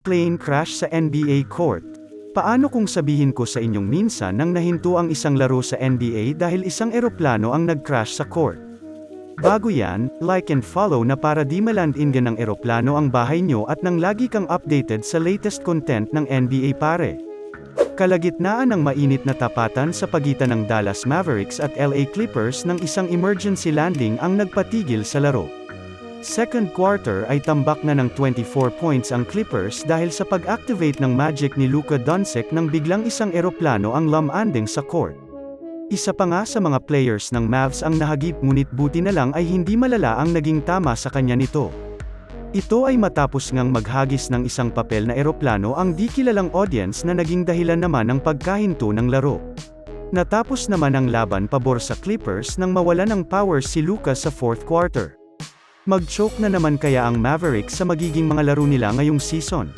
plane crash sa NBA court? Paano kung sabihin ko sa inyong minsan nang nahinto ang isang laro sa NBA dahil isang eroplano ang nag-crash sa court? Bago yan, like and follow na para di malandingan ng eroplano ang bahay nyo at nang lagi kang updated sa latest content ng NBA pare. Kalagitnaan ng mainit na tapatan sa pagitan ng Dallas Mavericks at LA Clippers ng isang emergency landing ang nagpatigil sa laro. Second quarter ay tambak na ng 24 points ang Clippers dahil sa pag-activate ng Magic ni Luka Doncic nang biglang isang eroplano ang lumanding sa court. Isa pa nga sa mga players ng Mavs ang nahagip ngunit buti na lang ay hindi malala ang naging tama sa kanya nito. Ito ay matapos ngang maghagis ng isang papel na eroplano ang di kilalang audience na naging dahilan naman ng pagkahinto ng laro. Natapos naman ang laban pabor sa Clippers nang mawalan ng power si Luka sa fourth quarter. Mag-choke na naman kaya ang Mavericks sa magiging mga laro nila ngayong season?